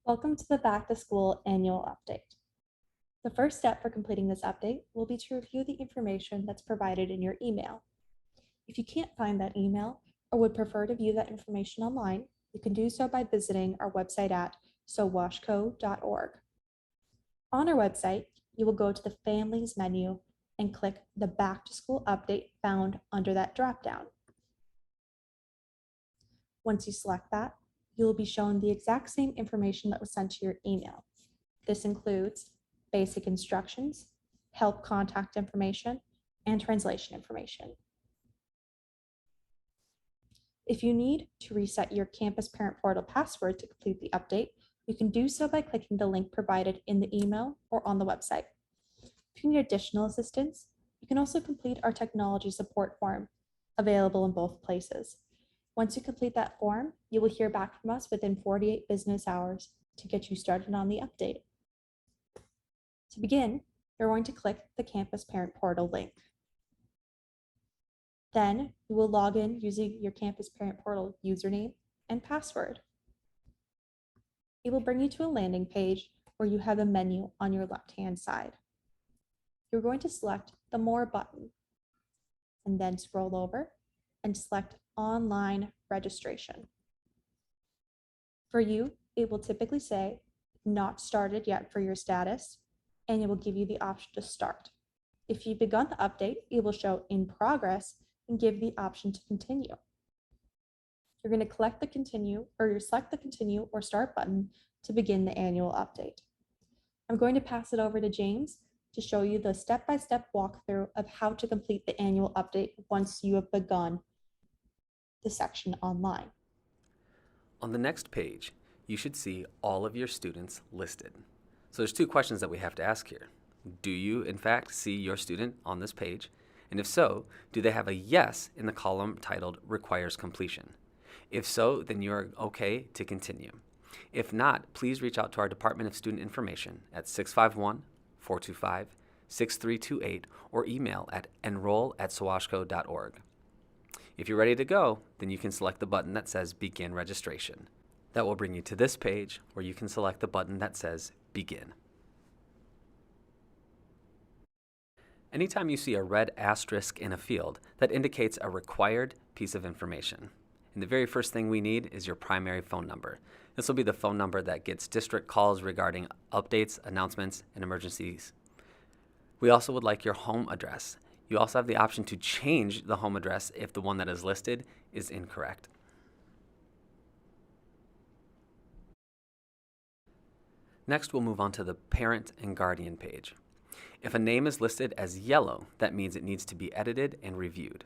Welcome to the Back to School Annual Update. The first step for completing this update will be to review the information that's provided in your email. If you can't find that email or would prefer to view that information online, you can do so by visiting our website at sowashco.org. On our website, you will go to the Families menu and click the Back to School Update found under that dropdown. Once you select that, you will be shown the exact same information that was sent to your email. This includes basic instructions, help contact information, and translation information. If you need to reset your Campus Parent Portal password to complete the update, you can do so by clicking the link provided in the email or on the website. If you need additional assistance, you can also complete our technology support form, available in both places. Once you complete that form, you will hear back from us within 48 business hours to get you started on the update. To begin, you're going to click the Campus Parent Portal link. Then you will log in using your Campus Parent Portal username and password. It will bring you to a landing page where you have a menu on your left-hand side. You're going to select the More button and then scroll over and select Online Registration. For you, it will typically say not started yet for your status, and it will give you the option to start. If you've begun the update, it will show in progress and give the option to continue. You're going to select the continue or start button to begin the annual update. I'm going to pass it over to James to show you the step-by-step walkthrough of how to complete the annual update once you have begun the section online. On the next page, you should see all of your students listed. So there's two questions that we have to ask here. Do you, in fact, see your student on this page? And if so, do they have a yes in the column titled Requires Completion? If so, then you're okay to continue. If not, please reach out to our Department of Student Information at 651-425-6328 or email at enroll@sowashco.org. If you're ready to go, then you can select the button that says Begin Registration. That will bring you to this page where you can select the button that says Begin. Anytime you see a red asterisk in a field, that indicates a required piece of information. And the very first thing we need is your primary phone number. This will be the phone number that gets district calls regarding updates, announcements, and emergencies. We also would like your home address. You also have the option to change the home address if the one that is listed is incorrect. Next, we'll move on to the parent and guardian page. If a name is listed as yellow, that means it needs to be edited and reviewed.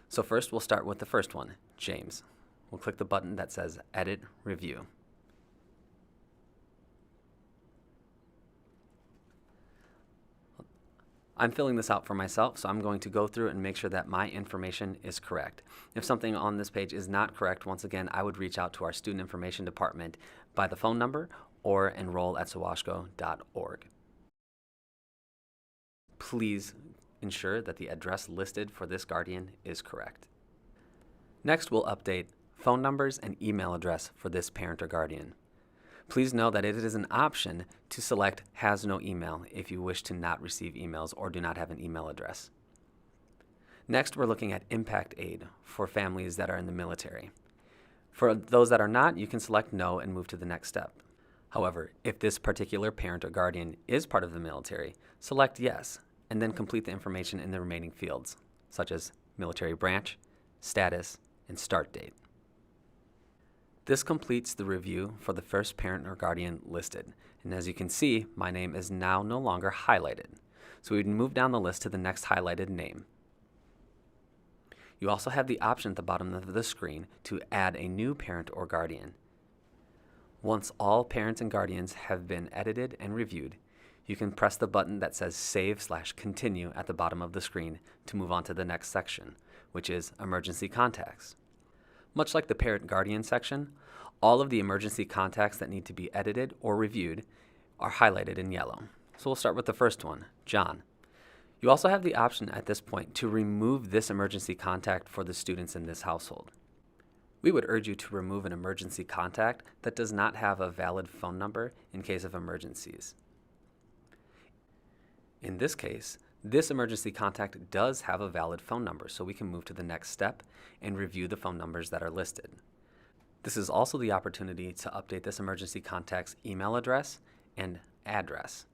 So first, we'll start with the first one, James. We'll click the button that says Edit Review. I'm filling this out for myself, so I'm going to go through and make sure that my information is correct. If something on this page is not correct, once again, I would reach out to our Student Information Department by the phone number or enroll@sowashco.org. Please ensure that the address listed for this guardian is correct. Next, we'll update phone numbers and email address for this parent or guardian. Please know that it is an option to select Has no email if you wish to not receive emails or do not have an email address. Next, we're looking at impact aid for families that are in the military. For those that are not, you can select No and move to the next step. However, if this particular parent or guardian is part of the military, select Yes, and then complete the information in the remaining fields, such as military branch, status, and start date. This completes the review for the first parent or guardian listed. And as you can see, my name is now no longer highlighted. So we would move down the list to the next highlighted name. You also have the option at the bottom of the screen to add a new parent or guardian. Once all parents and guardians have been edited and reviewed, you can press the button that says Save/Continue at the bottom of the screen to move on to the next section, which is Emergency Contacts. Much like the parent-guardian section, all of the emergency contacts that need to be edited or reviewed are highlighted in yellow. So we'll start with the first one, John. You also have the option at this point to remove this emergency contact for the students in this household. We would urge you to remove an emergency contact that does not have a valid phone number in case of emergencies. In this case, this emergency contact does have a valid phone number, so we can move to the next step and review the phone numbers that are listed. This is also the opportunity to update this emergency contact's email address and address.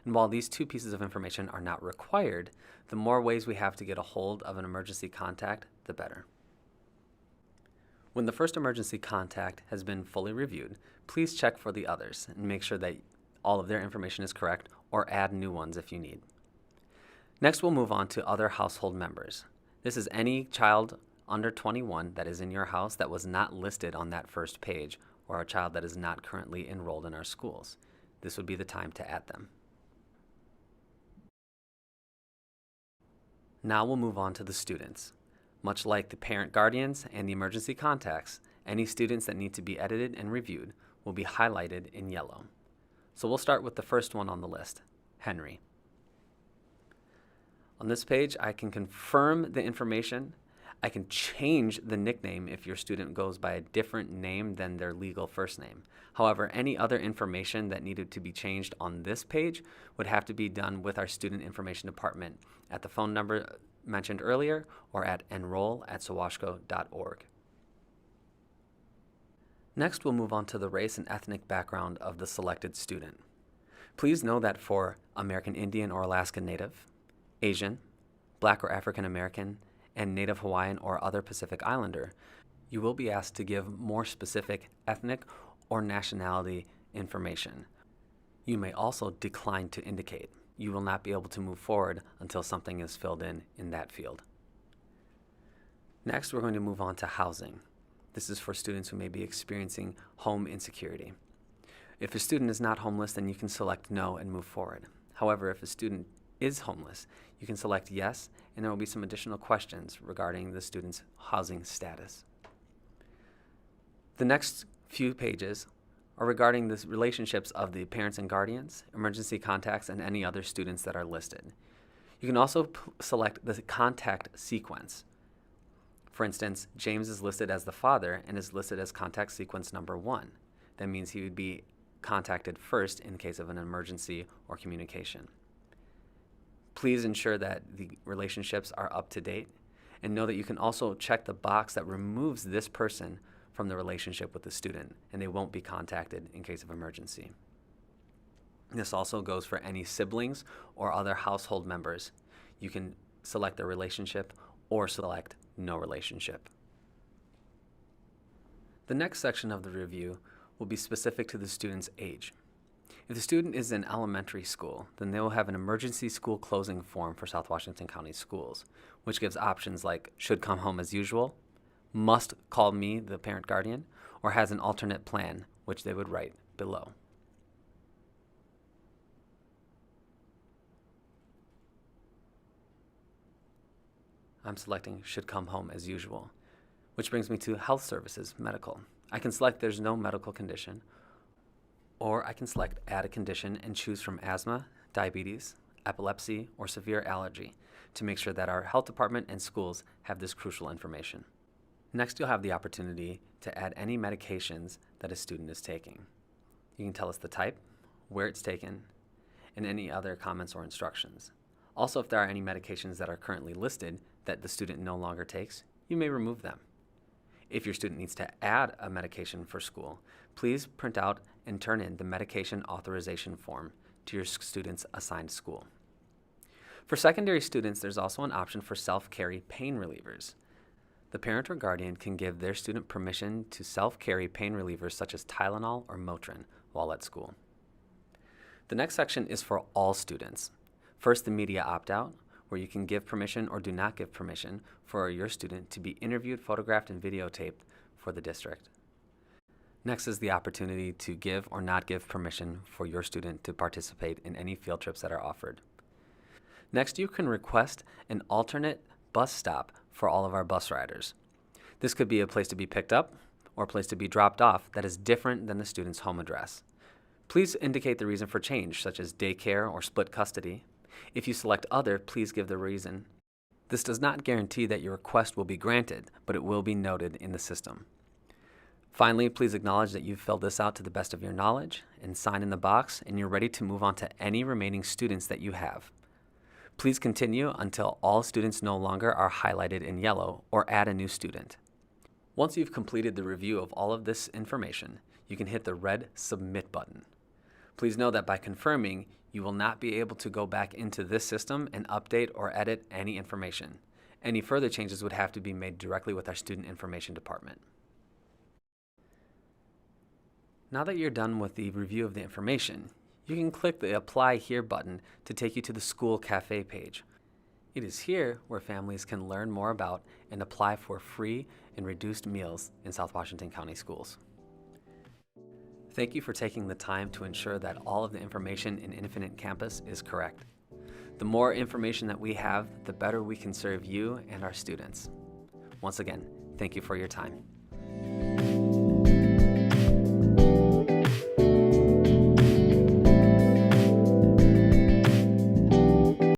And while these two pieces of information are not required, the more ways we have to get a hold of an emergency contact, the better. When the first emergency contact has been fully reviewed, please check for the others and make sure that all of their information is correct, or add new ones if you need. Next, we'll move on to other household members. This is any child under 21 that is in your house that was not listed on that first page, or a child that is not currently enrolled in our schools. This would be the time to add them. Now we'll move on to the students. Much like the parent guardians and the emergency contacts, any students that need to be edited and reviewed will be highlighted in yellow. So we'll start with the first one on the list, Henry. On this page, I can confirm the information. I can change the nickname if your student goes by a different name than their legal first name. However, any other information that needed to be changed on this page would have to be done with our student information department at the phone number mentioned earlier or at enroll@sawashco.org. Next, we'll move on to the race and ethnic background of the selected student. Please know that for American Indian or Alaska Native, Asian, Black or African American, and Native Hawaiian or other Pacific Islander, you will be asked to give more specific ethnic or nationality information. You may also decline to indicate. You will not be able to move forward until something is filled in that field. Next, we're going to move on to housing. This is for students who may be experiencing home insecurity. If a student is not homeless, then you can select no and move forward. However, if a student is homeless, you can select yes, and there will be some additional questions regarding the student's housing status. The next few pages are regarding the relationships of the parents and guardians, emergency contacts, and any other students that are listed. You can also select the contact sequence. For instance, James is listed as the father and is listed as contact sequence number 1. That means he would be contacted first in case of an emergency or communication. Please ensure that the relationships are up to date, and know that you can also check the box that removes this person from the relationship with the student, and they won't be contacted in case of emergency. This also goes for any siblings or other household members. You can select their relationship or select no relationship. The next section of the review will be specific to the student's age. If the student is in elementary school, then they will have an emergency school closing form for South Washington County Schools, which gives options like should come home as usual, must call me, the parent guardian, or has an alternate plan, which they would write below. I'm selecting should come home as usual, which brings me to health services, medical. I can select there's no medical condition, or I can select add a condition and choose from asthma, diabetes, epilepsy, or severe allergy to make sure that our health department and schools have this crucial information. Next, you'll have the opportunity to add any medications that a student is taking. You can tell us the type, where it's taken, and any other comments or instructions. Also, if there are any medications that are currently listed that the student no longer takes, you may remove them. If your student needs to add a medication for school, please print out and turn in the medication authorization form to your student's assigned school. For secondary students, there's also an option for self-carry pain relievers. The parent or guardian can give their student permission to self-carry pain relievers such as Tylenol or Motrin while at school. The next section is for all students. First, the media opt-out, where you can give permission or do not give permission for your student to be interviewed, photographed, and videotaped for the district. Next is the opportunity to give or not give permission for your student to participate in any field trips that are offered. Next, you can request an alternate bus stop for all of our bus riders. This could be a place to be picked up or a place to be dropped off that is different than the student's home address. Please indicate the reason for change, such as daycare or split custody. If you select other, please give the reason. This does not guarantee that your request will be granted, but it will be noted in the system. Finally, please acknowledge that you've filled this out to the best of your knowledge and sign in the box, and you're ready to move on to any remaining students that you have. Please continue until all students no longer are highlighted in yellow or add a new student. Once you've completed the review of all of this information, you can hit the red Submit button. Please know that by confirming, you will not be able to go back into this system and update or edit any information. Any further changes would have to be made directly with our Student Information Department. Now that you're done with the review of the information, you can click the Apply Here button to take you to the School Cafe page. It is here where families can learn more about and apply for free and reduced meals in South Washington County schools. Thank you for taking the time to ensure that all of the information in Infinite Campus is correct. The more information that we have, the better we can serve you and our students. Once again, thank you for your time.